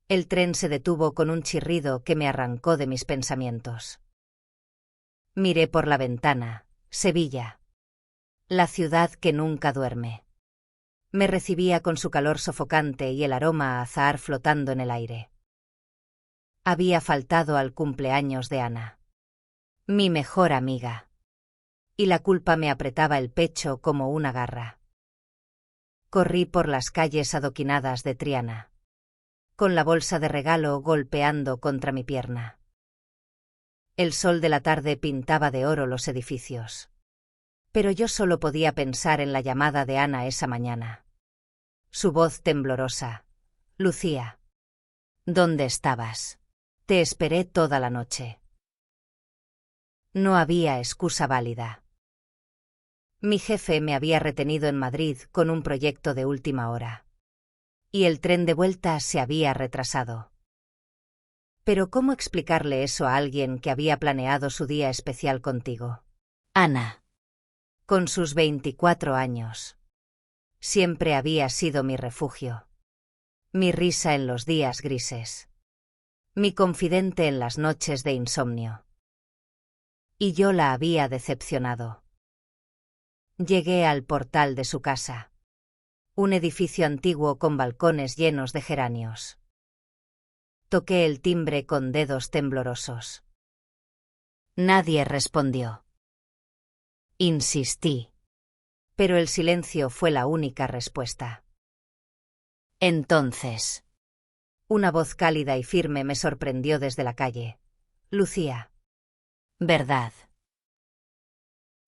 El tren se detuvo con un chirrido que me arrancó de mis pensamientos. Miré por la ventana. Sevilla. La ciudad que nunca duerme. Me recibía con su calor sofocante y el aroma a azahar flotando en el aire. Había faltado al cumpleaños de Ana, mi mejor amiga. Y la culpa me apretaba el pecho como una garra. Corrí por las calles adoquinadas de Triana, con la bolsa de regalo golpeando contra mi pierna. El sol de la tarde pintaba de oro los edificios. Pero yo solo podía pensar en la llamada de Ana esa mañana. Su voz temblorosa. Lucía. ¿Dónde estabas? Te esperé toda la noche. No había excusa válida. Mi jefe me había retenido en Madrid con un proyecto de última hora. Y el tren de vuelta se había retrasado. Pero ¿cómo explicarle eso a alguien que había planeado su día especial contigo? Ana. Con sus 24 años. Siempre había sido mi refugio. Mi risa en los días grises. Mi confidente en las noches de insomnio. Y yo la había decepcionado. Llegué al portal de su casa. Un edificio antiguo con balcones llenos de geranios. Toqué el timbre con dedos temblorosos. Nadie respondió. Insistí. Pero el silencio fue la única respuesta. Entonces, una voz cálida y firme me sorprendió desde la calle. Lucía. ¿Verdad?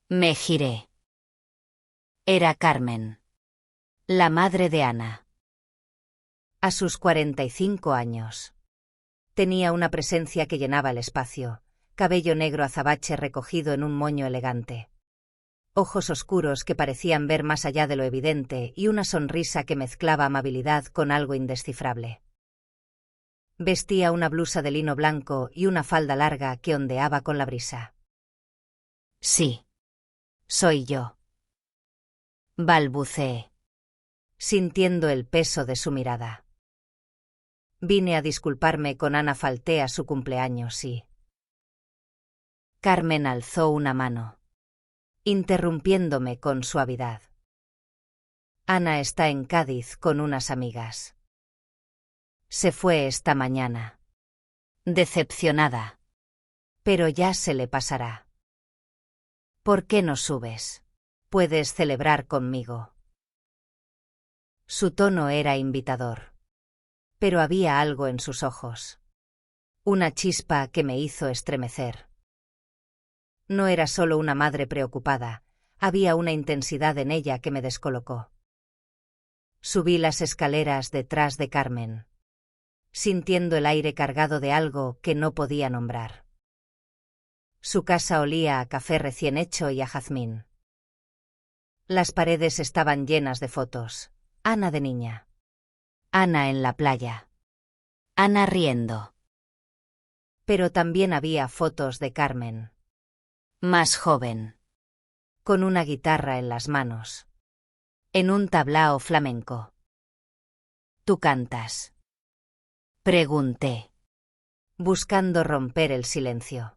Me giré. Era Carmen, la madre de Ana. A sus 45 años. Tenía una presencia que llenaba el espacio, cabello negro azabache recogido en un moño elegante. Ojos oscuros que parecían ver más allá de lo evidente y una sonrisa que mezclaba amabilidad con algo indescifrable. Vestía una blusa de lino blanco y una falda larga que ondeaba con la brisa. Sí. Soy yo. Balbuceé, sintiendo el peso de su mirada. Vine a disculparme con Ana, falté a su cumpleaños y... Carmen alzó una mano, interrumpiéndome con suavidad. Ana está en Cádiz con unas amigas. Se fue esta mañana. Decepcionada. Pero ya se le pasará. ¿Por qué no subes? Puedes celebrar conmigo. Su tono era invitador. Pero había algo en sus ojos. Una chispa que me hizo estremecer. No era solo una madre preocupada, había una intensidad en ella que me descolocó. Subí las escaleras detrás de Carmen, sintiendo el aire cargado de algo que no podía nombrar. Su casa olía a café recién hecho y a jazmín. Las paredes estaban llenas de fotos. Ana de niña. Ana en la playa. Ana riendo. Pero también había fotos de Carmen. Más joven. Con una guitarra en las manos. En un tablao flamenco. ¿Tú cantas? Pregunté, buscando romper el silencio.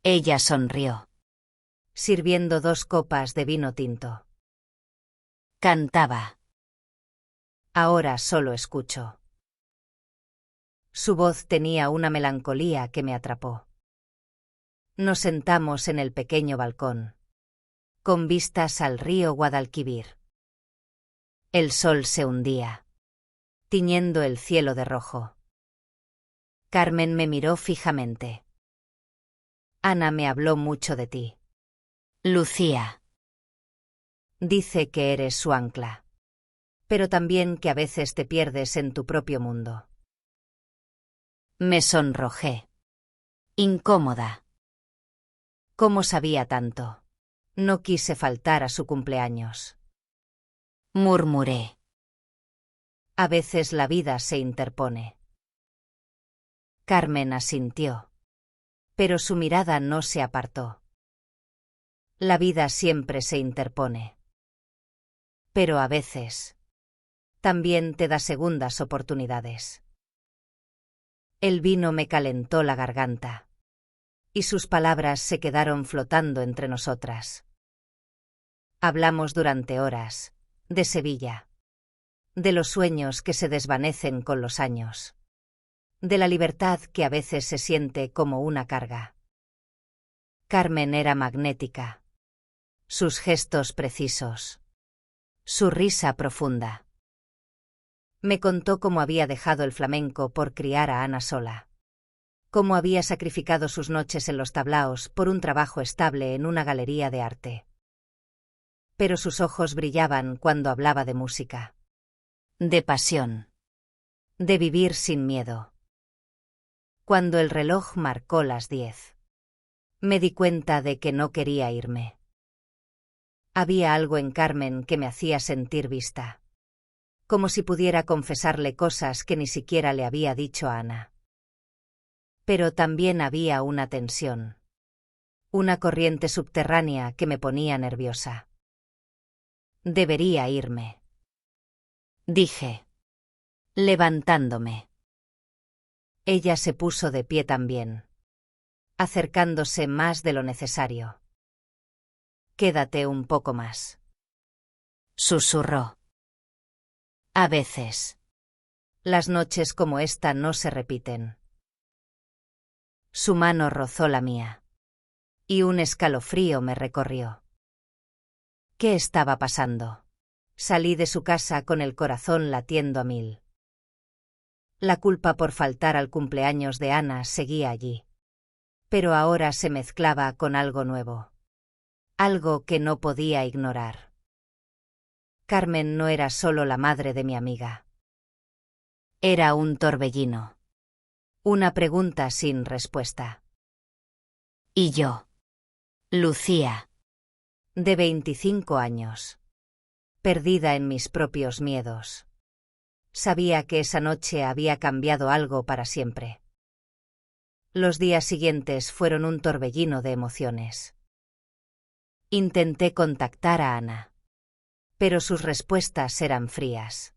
Ella sonrió, sirviendo 2 copas de vino tinto. Cantaba. Ahora solo escucho. Su voz tenía una melancolía que me atrapó. Nos sentamos en el pequeño balcón, con vistas al río Guadalquivir. El sol se hundía, tiñendo el cielo de rojo. Carmen me miró fijamente. Ana me habló mucho de ti. Lucía. Dice que eres su ancla, pero también que a veces te pierdes en tu propio mundo. Me sonrojé. Incómoda. ¿Cómo sabía tanto? No quise faltar a su cumpleaños. Murmuré. A veces la vida se interpone. Carmen asintió, pero su mirada no se apartó. La vida siempre se interpone. Pero a veces también te da segundas oportunidades. El vino me calentó la garganta. Y sus palabras se quedaron flotando entre nosotras. Hablamos durante horas, de Sevilla. De los sueños que se desvanecen con los años. De la libertad que a veces se siente como una carga. Carmen era magnética. Sus gestos precisos. Su risa profunda. Me contó cómo había dejado el flamenco por criar a Ana sola. Cómo había sacrificado sus noches en los tablaos por un trabajo estable en una galería de arte. Pero sus ojos brillaban cuando hablaba de música. De pasión. De vivir sin miedo. Cuando el reloj marcó las 10. Me di cuenta de que no quería irme. Había algo en Carmen que me hacía sentir vista. Como si pudiera confesarle cosas que ni siquiera le había dicho a Ana. Pero también había una tensión. Una corriente subterránea que me ponía nerviosa. Debería irme. Dije. Levantándome. Ella se puso de pie también. Acercándose más de lo necesario. Quédate un poco más. Susurró. A veces. Las noches como esta no se repiten. Su mano rozó la mía. Y un escalofrío me recorrió. ¿Qué estaba pasando? Salí de su casa con el corazón latiendo a 1000. La culpa por faltar al cumpleaños de Ana seguía allí. Pero ahora se mezclaba con algo nuevo. Algo que no podía ignorar. Carmen no era solo la madre de mi amiga. Era un torbellino. Una pregunta sin respuesta. ¿Y yo? Lucía. De 25 años. Perdida en mis propios miedos. Sabía que esa noche había cambiado algo para siempre. Los días siguientes fueron un torbellino de emociones. Intenté contactar a Ana. Pero sus respuestas eran frías.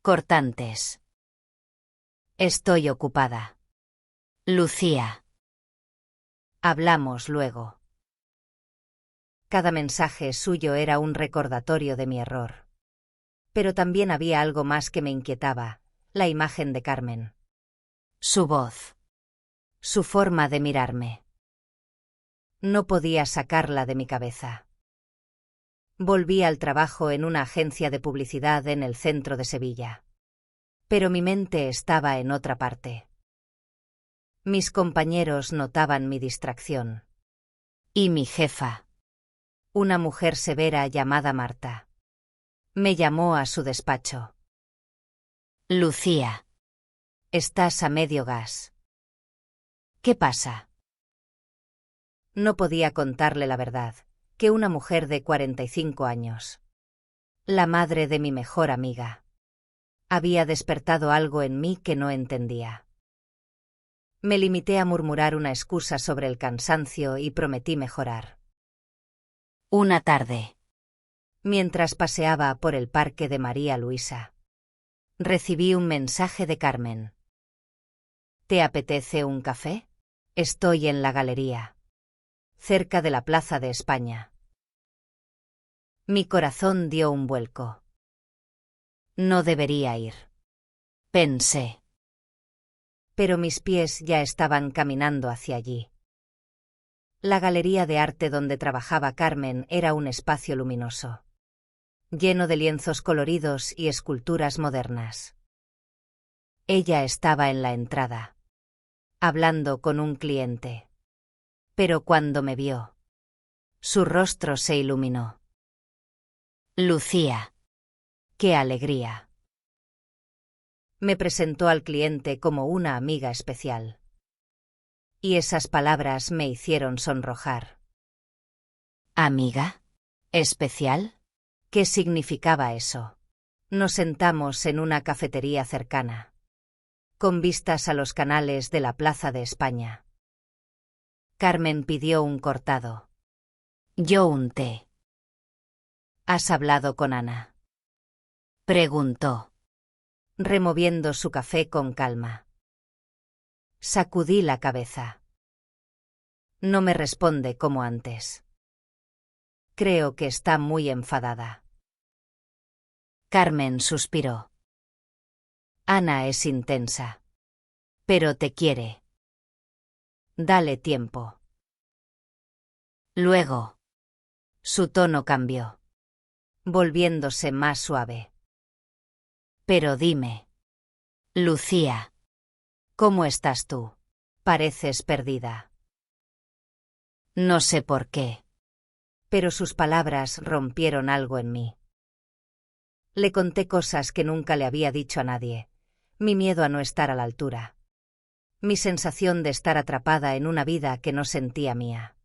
Cortantes. Estoy ocupada. Lucía. Hablamos luego. Cada mensaje suyo era un recordatorio de mi error. Pero también había algo más que me inquietaba, la imagen de Carmen. Su voz. Su forma de mirarme. No podía sacarla de mi cabeza. Volví al trabajo en una agencia de publicidad en el centro de Sevilla. Pero mi mente estaba en otra parte. Mis compañeros notaban mi distracción. Y mi jefa. Una mujer severa llamada Marta. Me llamó a su despacho. Lucía. Estás a medio gas. ¿Qué pasa? No podía contarle la verdad, que una mujer de 45 años. La madre de mi mejor amiga. Había despertado algo en mí que no entendía. Me limité a murmurar una excusa sobre el cansancio y prometí mejorar. Una tarde. Mientras paseaba por el parque de María Luisa. Recibí un mensaje de Carmen. ¿Te apetece un café? Estoy en la galería. Cerca de la Plaza de España. Mi corazón dio un vuelco. No debería ir. Pensé. Pero mis pies ya estaban caminando hacia allí. La galería de arte donde trabajaba Carmen era un espacio luminoso. Lleno de lienzos coloridos y esculturas modernas. Ella estaba en la entrada. Hablando con un cliente. Pero cuando me vio, su rostro se iluminó. Lucía. ¡Qué alegría! Me presentó al cliente como una amiga especial. Y esas palabras me hicieron sonrojar. ¿Amiga? ¿Especial? ¿Qué significaba eso? Nos sentamos en una cafetería cercana. Con vistas a los canales de la Plaza de España. Carmen pidió un cortado. Yo un té. ¿Has hablado con Ana? Preguntó. Removiendo su café con calma. Sacudí la cabeza. No me responde como antes. Creo que está muy enfadada. Carmen suspiró. Ana es intensa. Pero te quiere. Dale tiempo. Luego. Su tono cambió, volviéndose más suave. Pero dime. Lucía. ¿Cómo estás tú? Pareces perdida. No sé por qué. Pero sus palabras rompieron algo en mí. Le conté cosas que nunca le había dicho a nadie. Mi miedo a no estar a la altura. Mi sensación de estar atrapada en una vida que no sentía mía.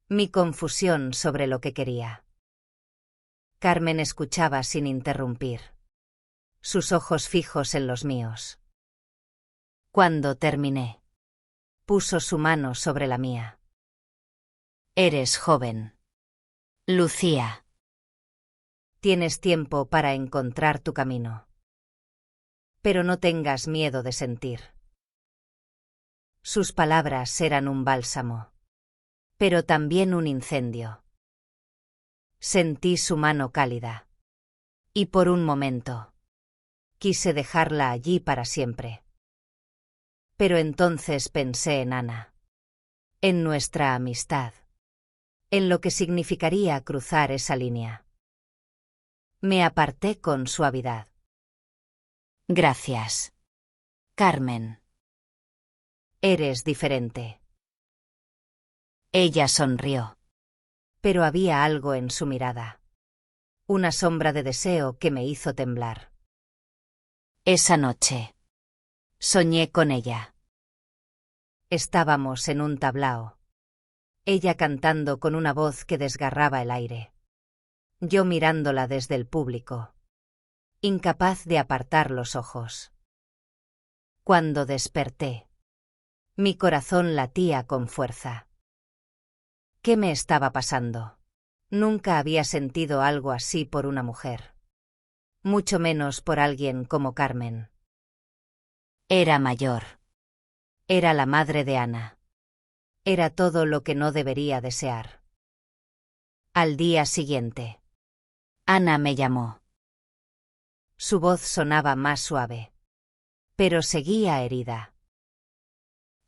Mi confusión sobre lo que quería. Carmen escuchaba sin interrumpir. Sus ojos fijos en los míos. Cuando terminé, puso su mano sobre la mía. Eres joven. Lucía. Tienes tiempo para encontrar tu camino. Pero no tengas miedo de sentir. Sus palabras eran un bálsamo. Pero también un incendio. Sentí su mano cálida. Y por un momento, quise dejarla allí para siempre. Pero entonces pensé en Ana. En nuestra amistad. En lo que significaría cruzar esa línea. Me aparté con suavidad. Gracias. Carmen. Eres diferente. Ella sonrió. Pero había algo en su mirada. Una sombra de deseo que me hizo temblar. Esa noche. Soñé con ella. Estábamos en un tablao. Ella cantando con una voz que desgarraba el aire. Yo mirándola desde el público. Incapaz de apartar los ojos. Cuando desperté, mi corazón latía con fuerza. ¿Qué me estaba pasando? Nunca había sentido algo así por una mujer. Mucho menos por alguien como Carmen. Era mayor. Era la madre de Ana. Era todo lo que no debería desear. Al día siguiente, Ana me llamó. Su voz sonaba más suave. Pero seguía herida.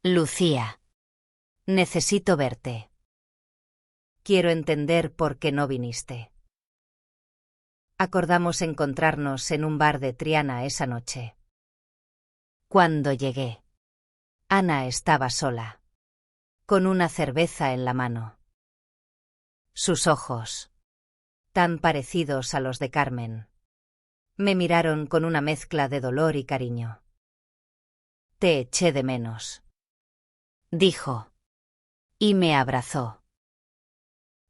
Lucía. Necesito verte. Quiero entender por qué no viniste. Acordamos encontrarnos en un bar de Triana esa noche. Cuando llegué, Ana estaba sola, con una cerveza en la mano. Sus ojos, tan parecidos a los de Carmen, me miraron con una mezcla de dolor y cariño. Te eché de menos, dijo, y me abrazó.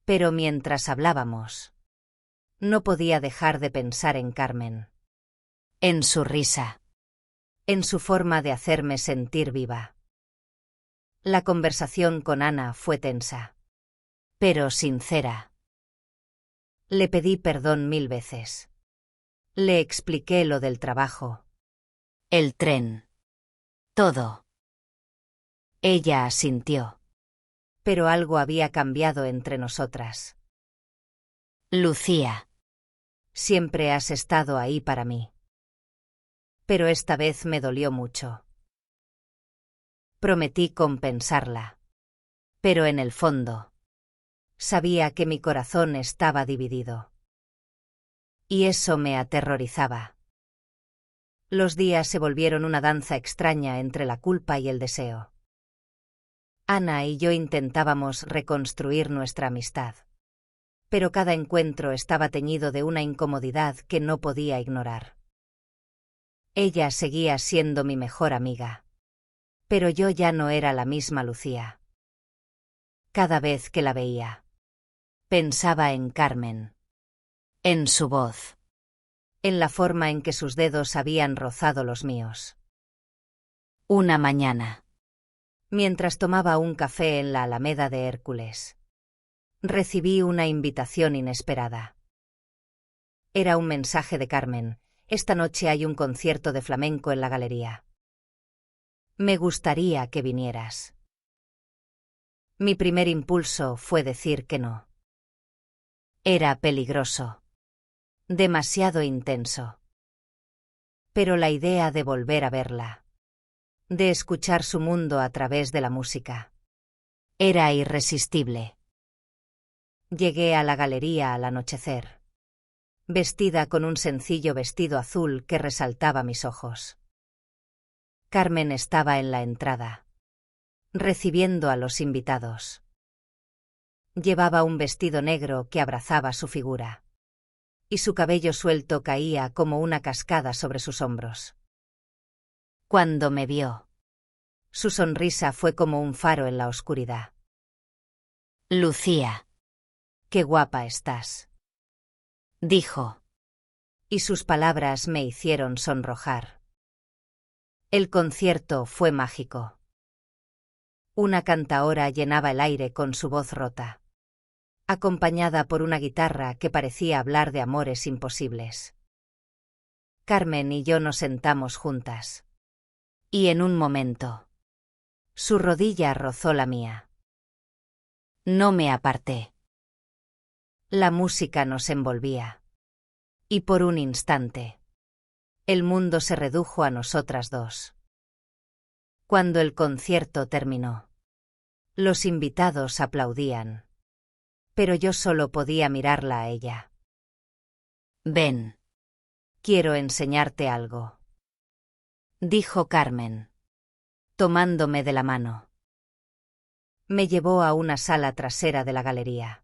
Pero mientras hablábamos, no podía dejar de pensar en Carmen. En su risa. En su forma de hacerme sentir viva. La conversación con Ana fue tensa. Pero sincera. Le pedí perdón 1000 veces. Le expliqué lo del trabajo. El tren. Todo. Ella asintió. Pero algo había cambiado entre nosotras. Lucía. Siempre has estado ahí para mí. Pero esta vez me dolió mucho. Prometí compensarla. Pero en el fondo, sabía que mi corazón estaba dividido. Y eso me aterrorizaba. Los días se volvieron una danza extraña entre la culpa y el deseo. Ana y yo intentábamos reconstruir nuestra amistad. Pero cada encuentro estaba teñido de una incomodidad que no podía ignorar. Ella seguía siendo mi mejor amiga. Pero yo ya no era la misma Lucía. Cada vez que la veía, pensaba en Carmen. En su voz. En la forma en que sus dedos habían rozado los míos. Una mañana, mientras tomaba un café en la Alameda de Hércules, recibí una invitación inesperada. Era un mensaje de Carmen. Esta noche hay un concierto de flamenco en la galería. Me gustaría que vinieras. Mi primer impulso fue decir que no. Era peligroso. Demasiado intenso. Pero la idea de volver a verla, de escuchar su mundo a través de la música, era irresistible. Llegué a la galería al anochecer, vestida con un sencillo vestido azul que resaltaba mis ojos. Carmen estaba en la entrada, recibiendo a los invitados. Llevaba un vestido negro que abrazaba su figura, y su cabello suelto caía como una cascada sobre sus hombros. Cuando me vio, su sonrisa fue como un faro en la oscuridad. Lucía, qué guapa estás, dijo, y sus palabras me hicieron sonrojar. El concierto fue mágico. Una cantaora llenaba el aire con su voz rota, acompañada por una guitarra que parecía hablar de amores imposibles. Carmen y yo nos sentamos juntas. Y en un momento, su rodilla rozó la mía. No me aparté. La música nos envolvía. Y por un instante, el mundo se redujo a nosotras dos. Cuando el concierto terminó, los invitados aplaudían. Pero yo solo podía mirarla a ella. Ven. Quiero enseñarte algo, dijo Carmen, tomándome de la mano. Me llevó a una sala trasera de la galería,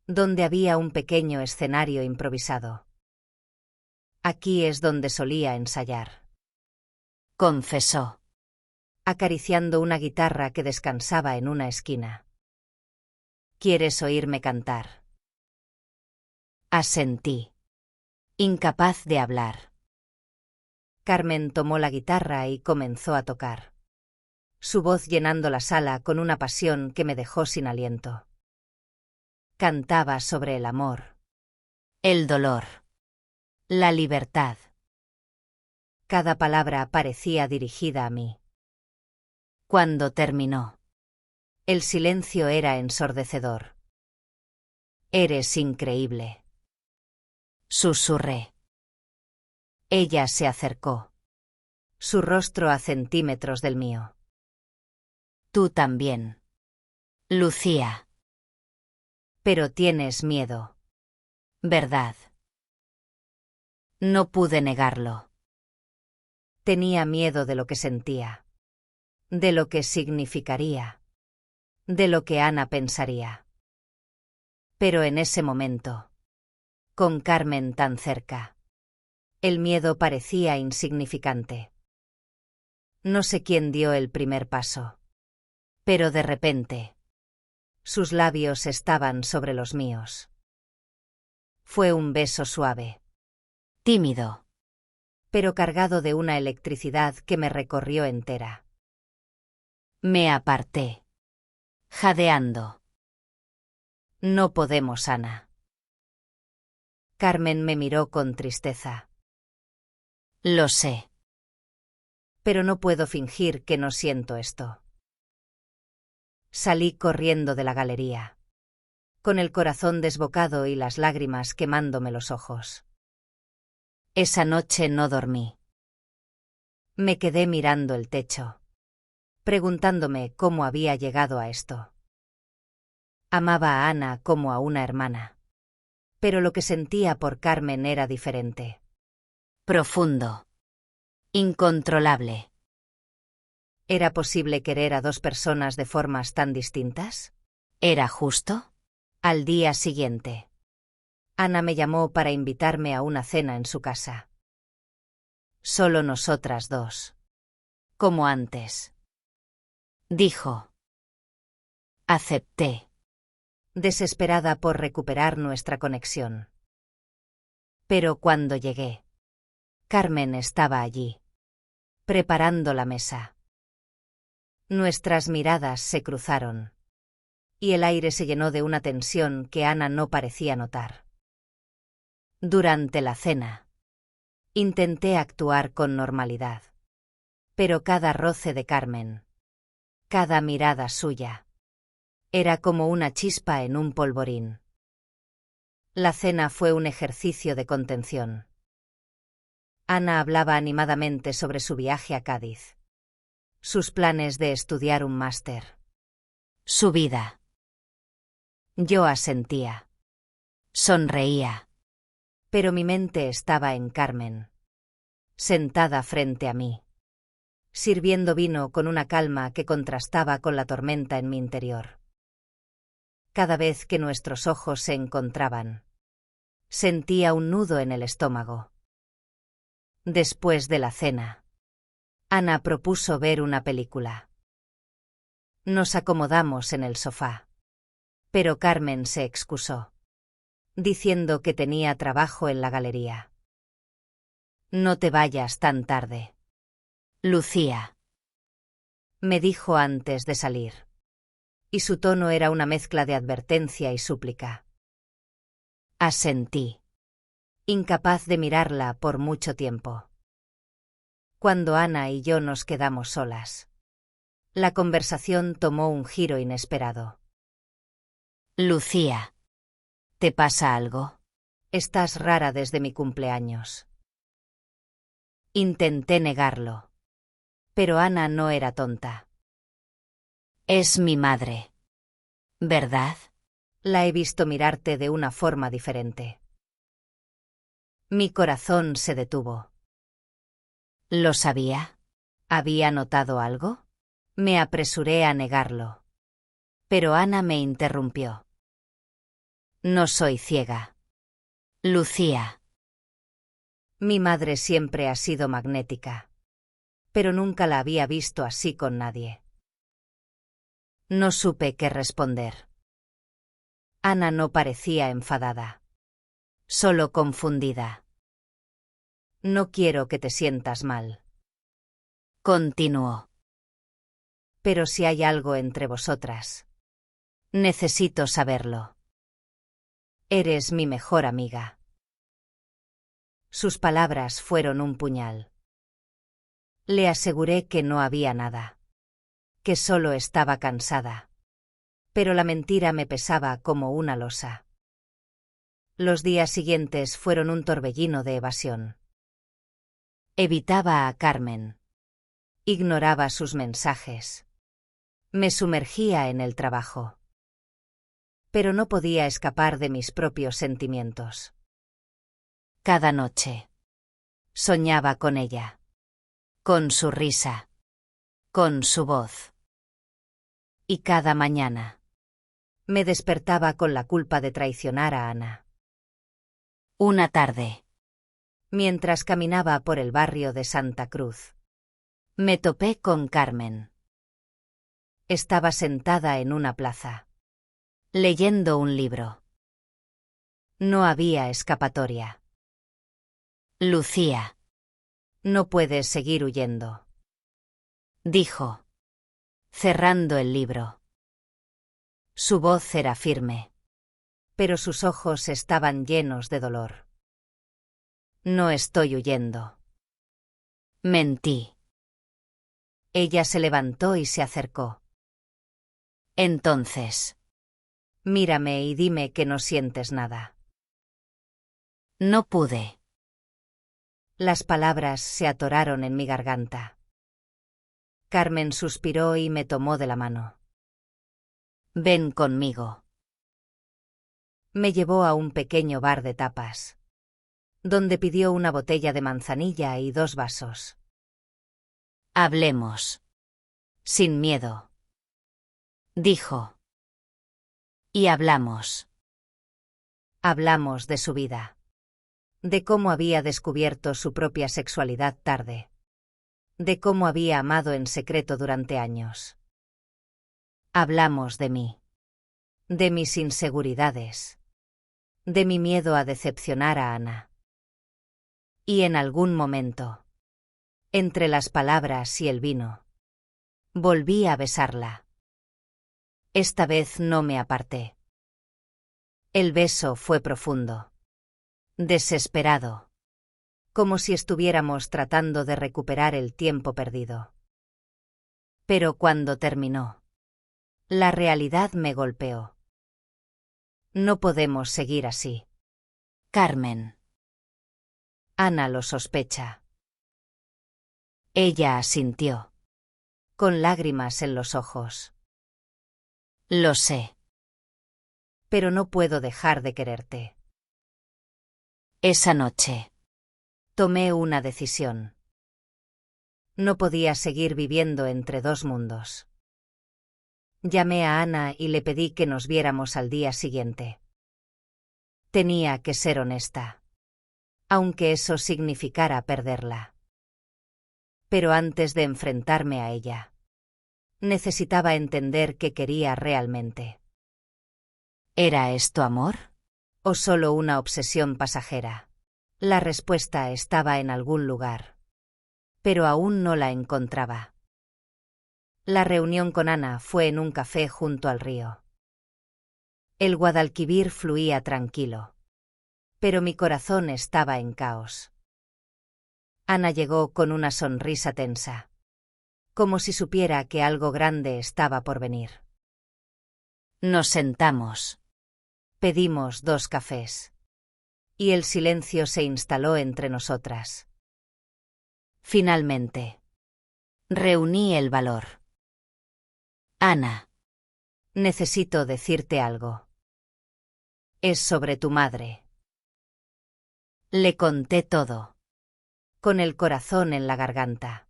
donde había un pequeño escenario improvisado. Aquí es donde solía ensayar, confesó, acariciando una guitarra que descansaba en una esquina. ¿Quieres oírme cantar? Asentí, incapaz de hablar. Carmen tomó la guitarra y comenzó a tocar, su voz llenando la sala con una pasión que me dejó sin aliento. Cantaba sobre el amor, el dolor, la libertad. Cada palabra parecía dirigida a mí. Cuando terminó, el silencio era ensordecedor. Eres increíble, susurré. Ella se acercó, su rostro a centímetros del mío. Tú también, Lucía. Pero tienes miedo, ¿verdad? No pude negarlo. Tenía miedo de lo que sentía, de lo que significaría, de lo que Ana pensaría. Pero en ese momento, con Carmen tan cerca, el miedo parecía insignificante. No sé quién dio el primer paso, pero de repente, sus labios estaban sobre los míos. Fue un beso suave, tímido, pero cargado de una electricidad que me recorrió entera. Me aparté, jadeando. No podemos, Ana. Carmen me miró con tristeza. Lo sé. Pero no puedo fingir que no siento esto. Salí corriendo de la galería, con el corazón desbocado y las lágrimas quemándome los ojos. Esa noche no dormí. Me quedé mirando el techo, preguntándome cómo había llegado a esto. Amaba a Ana como a una hermana, pero lo que sentía por Carmen era diferente. Profundo. Incontrolable. ¿Era posible querer a dos personas de formas tan distintas? ¿Era justo? Al día siguiente, Ana me llamó para invitarme a una cena en su casa. Solo nosotras dos. Como antes. Dijo. Acepté, desesperada por recuperar nuestra conexión. Pero cuando llegué, Carmen estaba allí, preparando la mesa. Nuestras miradas se cruzaron, y el aire se llenó de una tensión que Ana no parecía notar. Durante la cena, intenté actuar con normalidad, Pero cada roce de Carmen, cada mirada suya, era como una chispa en un polvorín. La cena fue un ejercicio de contención. Ana hablaba animadamente sobre su viaje a Cádiz, sus planes de estudiar un máster, su vida. Yo asentía. Sonreía. Pero mi mente estaba en Carmen, sentada frente a mí, sirviendo vino con una calma que contrastaba con la tormenta en mi interior. Cada vez que nuestros ojos se encontraban, sentía un nudo en el estómago. Después de la cena, Ana propuso ver una película. Nos acomodamos en el sofá, pero Carmen se excusó, diciendo que tenía trabajo en la galería. No te vayas tan tarde, Lucía, me dijo antes de salir, y su tono era una mezcla de advertencia y súplica. Asentí, incapaz de mirarla por mucho tiempo. Cuando Ana y yo nos quedamos solas, la conversación tomó un giro inesperado. Lucía, ¿te pasa algo? Estás rara desde mi cumpleaños. Intenté negarlo, pero Ana no era tonta. Es mi madre, ¿verdad? La he visto mirarte de una forma diferente. Mi corazón se detuvo. ¿Lo sabía? ¿Había notado algo? Me apresuré a negarlo, pero Ana me interrumpió. No soy ciega, Lucía. Mi madre siempre ha sido magnética, pero nunca la había visto así con nadie. No supe qué responder. Ana no parecía enfadada, solo confundida. No quiero que te sientas mal, continuó. Pero si hay algo entre vosotras, necesito saberlo. Eres mi mejor amiga. Sus palabras fueron un puñal. Le aseguré que no había nada, que solo estaba cansada. Pero la mentira me pesaba como una losa. Los días siguientes fueron un torbellino de evasión. Evitaba a Carmen. Ignoraba sus mensajes. Me sumergía en el trabajo. Pero no podía escapar de mis propios sentimientos. Cada noche soñaba con ella, con su risa, con su voz. Y cada mañana me despertaba con la culpa de traicionar a Ana. Una tarde, mientras caminaba por el barrio de Santa Cruz, me topé con Carmen. Estaba sentada en una plaza, leyendo un libro. No había escapatoria. Lucía, no puedes seguir huyendo, dijo, cerrando el libro. Su voz era firme, pero sus ojos estaban llenos de dolor. No estoy huyendo. Mentí. Ella se levantó y se acercó. Entonces, mírame y dime que no sientes nada. No pude. Las palabras se atoraron en mi garganta. Carmen suspiró y me tomó de la mano. Ven conmigo. Me llevó a un pequeño bar de tapas, donde pidió una botella de manzanilla y 2 vasos. Hablemos. Sin miedo, dijo. Y hablamos. Hablamos de su vida, de cómo había descubierto su propia sexualidad tarde, de cómo había amado en secreto durante años. Hablamos de mí, de mis inseguridades, de mi miedo a decepcionar a Ana. Y en algún momento, entre las palabras y el vino, volví a besarla. Esta vez no me aparté. El beso fue profundo, desesperado, como si estuviéramos tratando de recuperar el tiempo perdido. Pero cuando terminó, la realidad me golpeó. No podemos seguir así. Carmen. Ana lo sospecha. Ella asintió, con lágrimas en los ojos. Lo sé. Pero no puedo dejar de quererte. Esa noche tomé una decisión. No podía seguir viviendo entre dos mundos. Llamé a Ana y le pedí que nos viéramos al día siguiente. Tenía que ser honesta, aunque eso significara perderla. Pero antes de enfrentarme a ella, necesitaba entender qué quería realmente. ¿Era esto amor? ¿O solo una obsesión pasajera? La respuesta estaba en algún lugar, pero aún no la encontraba. La reunión con Ana fue en un café junto al río. El Guadalquivir fluía tranquilo, pero mi corazón estaba en caos. Ana llegó con una sonrisa tensa, como si supiera que algo grande estaba por venir. Nos sentamos. Pedimos 2 cafés. Y el silencio se instaló entre nosotras. Finalmente, reuní el valor. Ana, necesito decirte algo. Es sobre tu madre. Le conté todo, con el corazón en la garganta.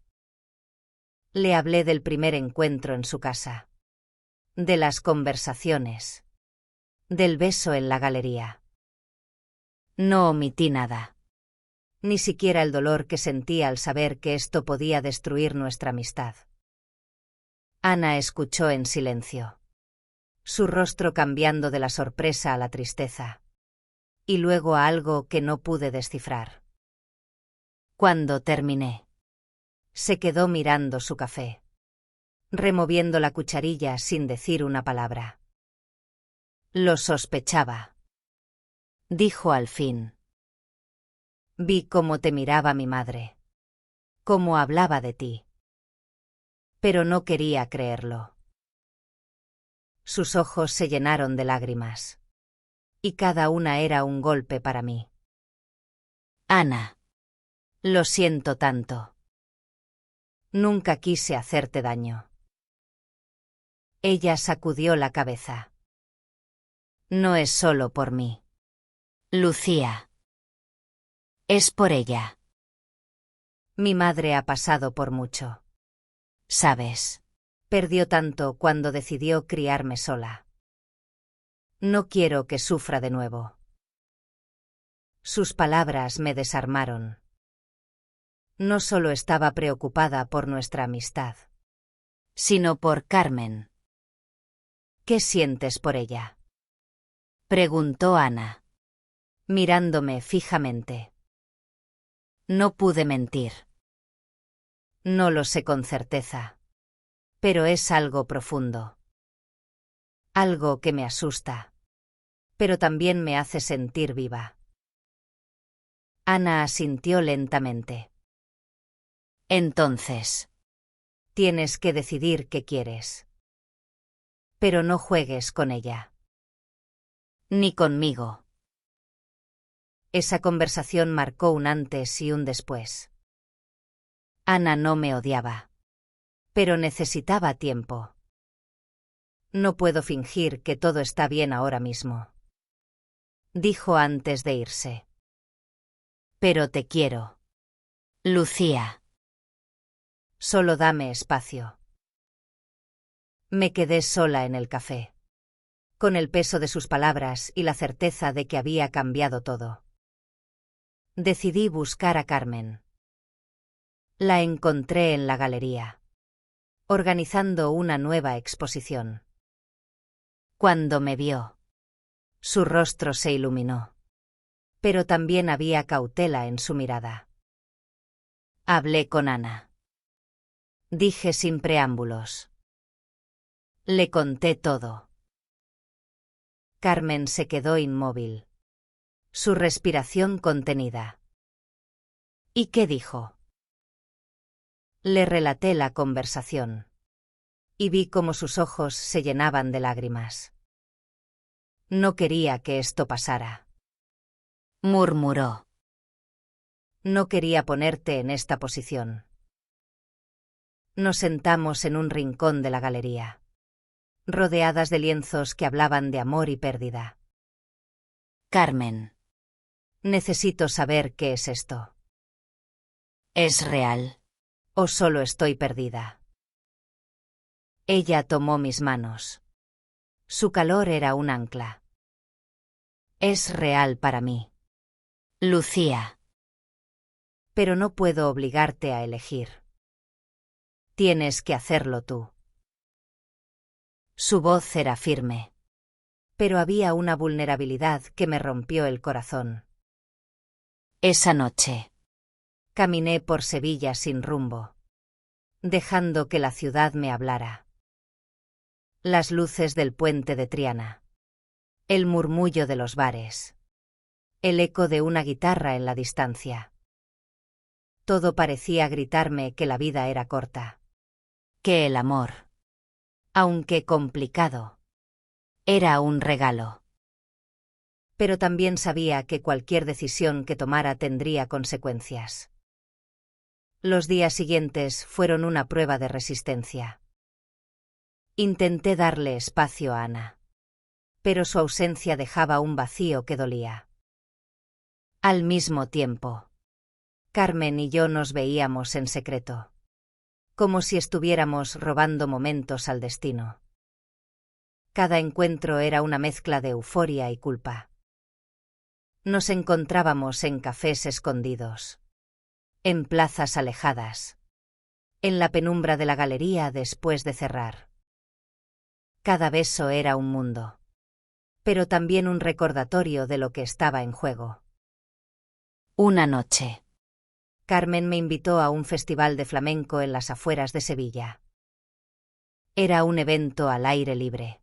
Le hablé del primer encuentro en su casa, de las conversaciones, del beso en la galería. No omití nada. Ni siquiera el dolor que sentía al saber que esto podía destruir nuestra amistad. Ana escuchó en silencio, su rostro cambiando de la sorpresa a la tristeza, y luego a algo que no pude descifrar. Cuando terminé, se quedó mirando su café, removiendo la cucharilla sin decir una palabra. Lo sospechaba, dijo al fin. Vi cómo te miraba mi madre, cómo hablaba de ti. Pero no quería creerlo. Sus ojos se llenaron de lágrimas, y cada una era un golpe para mí. Ana, lo siento tanto. Nunca quise hacerte daño. Ella sacudió la cabeza. No es solo por mí, Lucía. Es por ella. Mi madre ha pasado por mucho. ¿Sabes? Perdió tanto cuando decidió criarme sola. No quiero que sufra de nuevo. Sus palabras me desarmaron. No solo estaba preocupada por nuestra amistad, sino por Carmen. ¿Qué sientes por ella?, preguntó Ana, mirándome fijamente. No pude mentir. No lo sé con certeza, pero es algo profundo. Algo que me asusta, pero también me hace sentir viva. Ana asintió lentamente. Entonces, tienes que decidir qué quieres. Pero no juegues con ella. Ni conmigo. Esa conversación marcó un antes y un después. Ana no me odiaba, pero necesitaba tiempo. No puedo fingir que todo está bien ahora mismo, dijo antes de irse. Pero te quiero, Lucía. Solo dame espacio. Me quedé sola en el café, con el peso de sus palabras y la certeza de que había cambiado todo. Decidí buscar a Carmen. La encontré en la galería, organizando una nueva exposición. Cuando me vio, su rostro se iluminó, pero también había cautela en su mirada. Hablé con Ana. Dije sin preámbulos. Le conté todo. Carmen se quedó inmóvil, su respiración contenida. ¿Y qué dijo? Le relaté la conversación. Y vi cómo sus ojos se llenaban de lágrimas. No quería que esto pasara. Murmuró. No quería ponerte en esta posición. Nos sentamos en un rincón de la galería, rodeadas de lienzos que hablaban de amor y pérdida. Carmen. Necesito saber qué es esto. ¿Es real? ¿O solo estoy perdida? Ella tomó mis manos. Su calor era un ancla. Es real para mí. Lucía. Pero no puedo obligarte a elegir. Tienes que hacerlo tú. Su voz era firme. Pero había una vulnerabilidad que me rompió el corazón. Esa noche. Caminé por Sevilla sin rumbo, dejando que la ciudad me hablara. Las luces del puente de Triana. El murmullo de los bares. El eco de una guitarra en la distancia. Todo parecía gritarme que la vida era corta. Que el amor, aunque complicado, era un regalo. Pero también sabía que cualquier decisión que tomara tendría consecuencias. Los días siguientes fueron una prueba de resistencia. Intenté darle espacio a Ana, pero su ausencia dejaba un vacío que dolía. Al mismo tiempo, Carmen y yo nos veíamos en secreto, como si estuviéramos robando momentos al destino. Cada encuentro era una mezcla de euforia y culpa. Nos encontrábamos en cafés escondidos, en plazas alejadas, en la penumbra de la galería después de cerrar. Cada beso era un mundo, pero también un recordatorio de lo que estaba en juego. Una noche, Carmen me invitó a un festival de flamenco en las afueras de Sevilla. Era un evento al aire libre,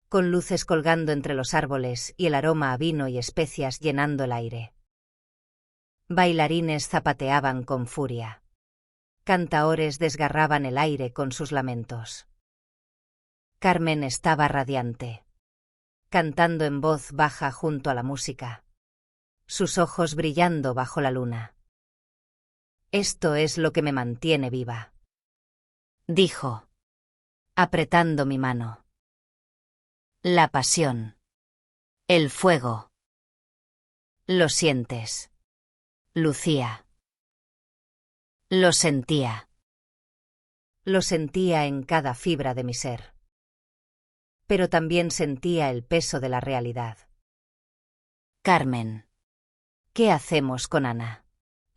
con luces colgando entre los árboles y el aroma a vino y especias llenando el aire. Bailarines zapateaban con furia. Cantaores desgarraban el aire con sus lamentos. Carmen estaba radiante, cantando en voz baja junto a la música, sus ojos brillando bajo la luna. Esto es lo que me mantiene viva, dijo, apretando mi mano. La pasión. El fuego. Lo sientes, Lucía. Lo sentía. Lo sentía en cada fibra de mi ser. Pero también sentía el peso de la realidad. Carmen. ¿Qué hacemos con Ana?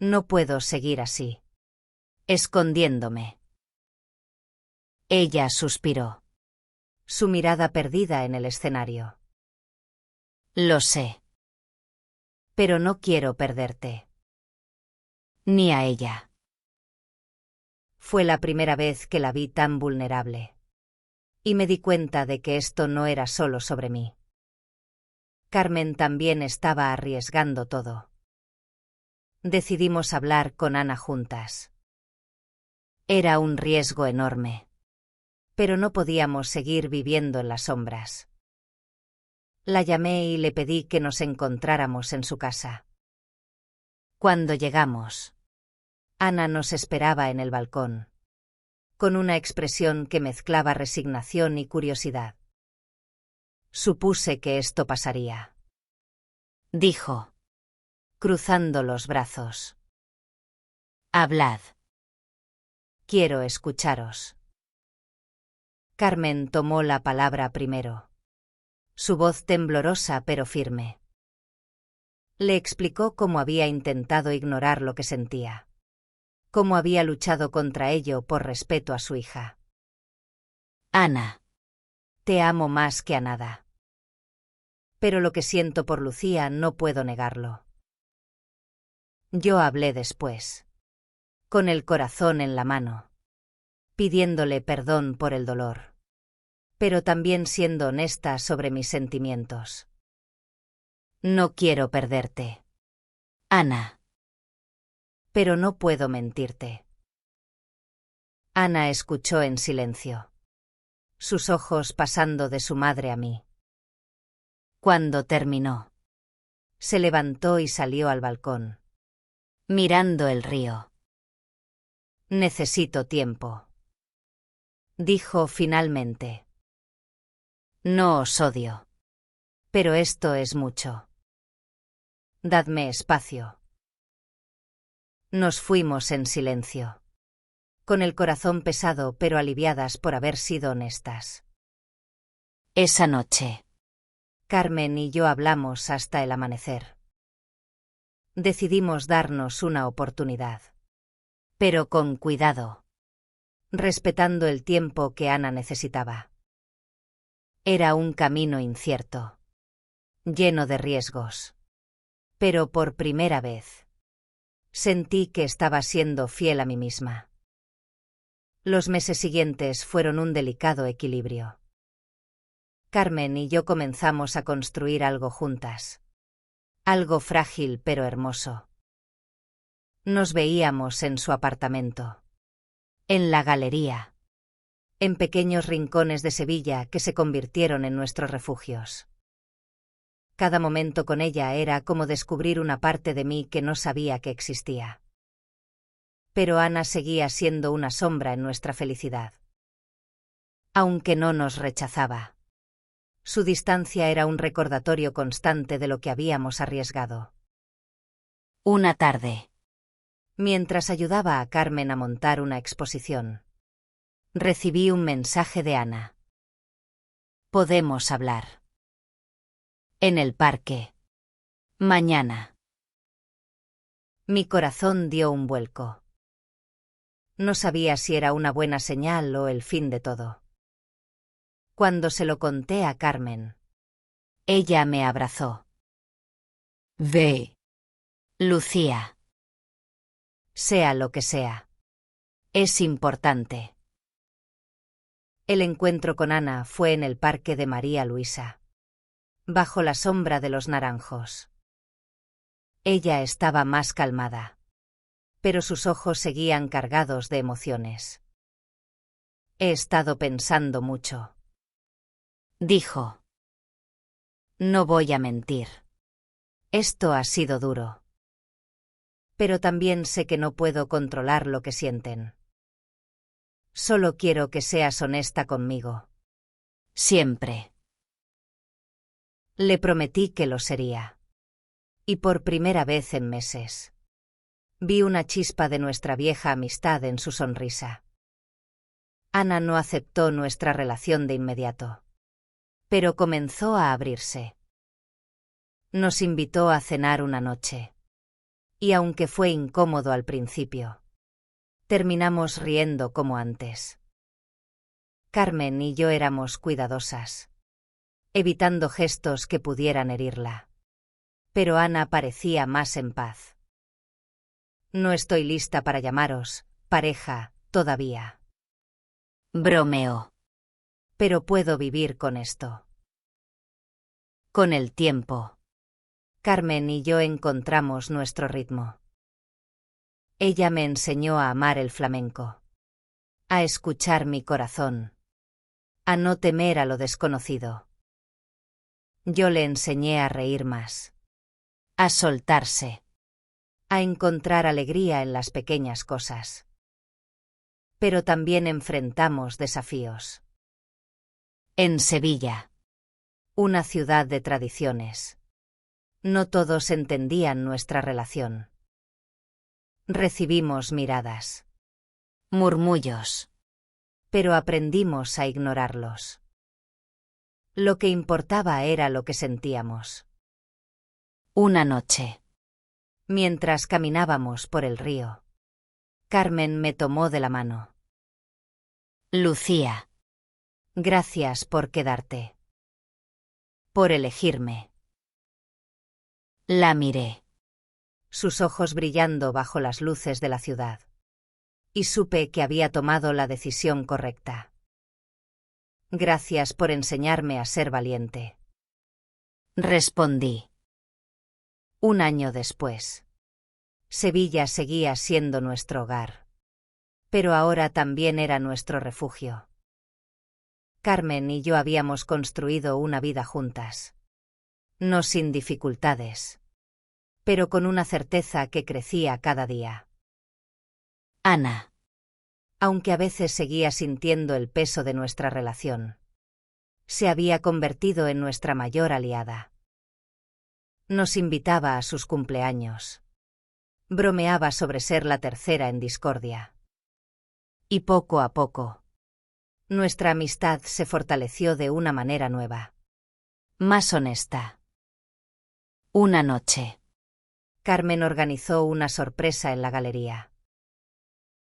No puedo seguir así, escondiéndome. Ella suspiró, su mirada perdida en el escenario. Lo sé. Pero no quiero perderte. Ni a ella. Fue la primera vez que la vi tan vulnerable. Y me di cuenta de que esto no era solo sobre mí. Carmen también estaba arriesgando todo. Decidimos hablar con Ana juntas. Era un riesgo enorme. Pero no podíamos seguir viviendo en las sombras. La llamé y le pedí que nos encontráramos en su casa. Cuando llegamos, Ana nos esperaba en el balcón, con una expresión que mezclaba resignación y curiosidad. Supuse que esto pasaría, dijo, cruzando los brazos. Hablad. Quiero escucharos. Carmen tomó la palabra primero, su voz temblorosa pero firme. Le explicó cómo había intentado ignorar lo que sentía, cómo había luchado contra ello por respeto a su hija. Ana, te amo más que a nada. Pero lo que siento por Lucía no puedo negarlo. Yo hablé después, con el corazón en la mano, pidiéndole perdón por el dolor, pero también siendo honesta sobre mis sentimientos. No quiero perderte, Ana. Pero no puedo mentirte. Ana escuchó en silencio, sus ojos pasando de su madre a mí. Cuando terminó, se levantó y salió al balcón, mirando el río. Necesito tiempo, dijo finalmente. No os odio, pero esto es mucho. Dadme espacio. Nos fuimos en silencio, con el corazón pesado pero aliviadas por haber sido honestas. Esa noche, Carmen y yo hablamos hasta el amanecer. Decidimos darnos una oportunidad, pero con cuidado, respetando el tiempo que Ana necesitaba. Era un camino incierto, lleno de riesgos, pero por primera vez sentí que estaba siendo fiel a mí misma. Los meses siguientes fueron un delicado equilibrio. Carmen y yo comenzamos a construir algo juntas. Algo frágil pero hermoso. Nos veíamos en su apartamento, en la galería, en pequeños rincones de Sevilla que se convirtieron en nuestros refugios. Cada momento con ella era como descubrir una parte de mí que no sabía que existía. Pero Ana seguía siendo una sombra en nuestra felicidad. Aunque no nos rechazaba, su distancia era un recordatorio constante de lo que habíamos arriesgado. Una tarde, mientras ayudaba a Carmen a montar una exposición, recibí un mensaje de Ana. Podemos hablar. En el parque. Mañana. Mi corazón dio un vuelco. No sabía si era una buena señal o el fin de todo. Cuando se lo conté a Carmen, ella me abrazó. Ve, Lucía. Sea lo que sea, es importante. El encuentro con Ana fue en el parque de María Luisa, bajo la sombra de los naranjos. Ella estaba más calmada, pero sus ojos seguían cargados de emociones. He estado pensando mucho, dijo. No voy a mentir. Esto ha sido duro. Pero también sé que no puedo controlar lo que sienten. Solo quiero que seas honesta conmigo. Siempre. Le prometí que lo sería. Y por primera vez en meses, vi una chispa de nuestra vieja amistad en su sonrisa. Ana no aceptó nuestra relación de inmediato, pero comenzó a abrirse. Nos invitó a cenar una noche. Y aunque fue incómodo al principio, terminamos riendo como antes. Carmen y yo éramos cuidadosas, evitando gestos que pudieran herirla. Pero Ana parecía más en paz. No estoy lista para llamaros pareja todavía. Bromeó. Pero puedo vivir con esto. Con el tiempo, Carmen y yo encontramos nuestro ritmo. Ella me enseñó a amar el flamenco, a escuchar mi corazón, a no temer a lo desconocido. Yo le enseñé a reír más, a soltarse, a encontrar alegría en las pequeñas cosas. Pero también enfrentamos desafíos. En Sevilla, una ciudad de tradiciones, no todos entendían nuestra relación. Recibimos miradas, murmullos, pero aprendimos a ignorarlos. Lo que importaba era lo que sentíamos. Una noche, mientras caminábamos por el río, Carmen me tomó de la mano. Lucía, gracias por quedarte. Por elegirme. La miré, sus ojos brillando bajo las luces de la ciudad, y supe que había tomado la decisión correcta. Gracias por enseñarme a ser valiente. Respondí. Un año después, Sevilla seguía siendo nuestro hogar. Pero ahora también era nuestro refugio. Carmen y yo habíamos construido una vida juntas. No sin dificultades, pero con una certeza que crecía cada día. Ana. Aunque a veces seguía sintiendo el peso de nuestra relación, se había convertido en nuestra mayor aliada. Nos invitaba a sus cumpleaños. Bromeaba sobre ser la tercera en discordia. Y poco a poco, nuestra amistad se fortaleció de una manera nueva. Más honesta. Una noche, Carmen organizó una sorpresa en la galería.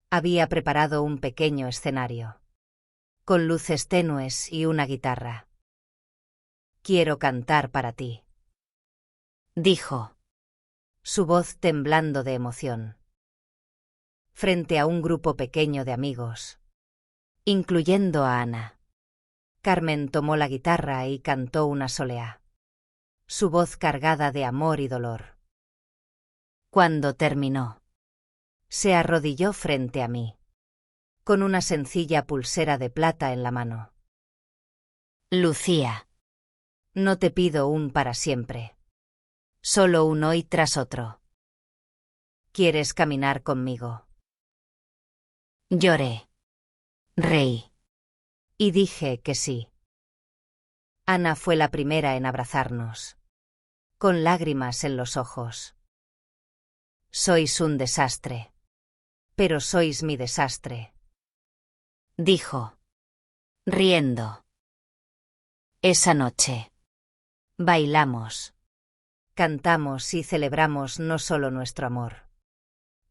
Había preparado un pequeño escenario, con luces tenues y una guitarra. «Quiero cantar para ti», dijo, su voz temblando de emoción. Frente a un grupo pequeño de amigos, incluyendo a Ana, Carmen tomó la guitarra y cantó una soleá, su voz cargada de amor y dolor. Cuando terminó, se arrodilló frente a mí, con una sencilla pulsera de plata en la mano. «Lucía, no te pido un para siempre, solo un hoy tras otro. ¿Quieres caminar conmigo?» Lloré, reí, y dije que sí. Ana fue la primera en abrazarnos, con lágrimas en los ojos. «Sois un desastre, pero sois mi desastre», dijo, riendo. Esa noche, bailamos, cantamos y celebramos no solo nuestro amor,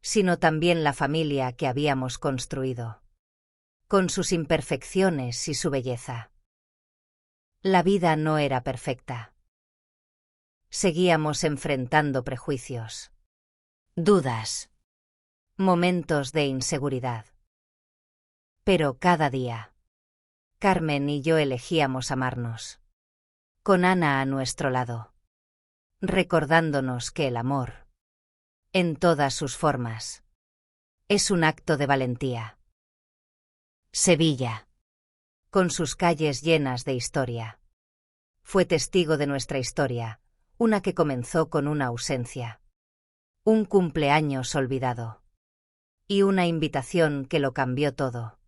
sino también la familia que habíamos construido, con sus imperfecciones y su belleza. La vida no era perfecta. Seguíamos enfrentando prejuicios, dudas, momentos de inseguridad. Pero cada día, Carmen y yo elegíamos amarnos, con Ana a nuestro lado, recordándonos que el amor, en todas sus formas, es un acto de valentía. Sevilla, con sus calles llenas de historia, fue testigo de nuestra historia, una que comenzó con una ausencia, un cumpleaños olvidado, y una invitación que lo cambió todo.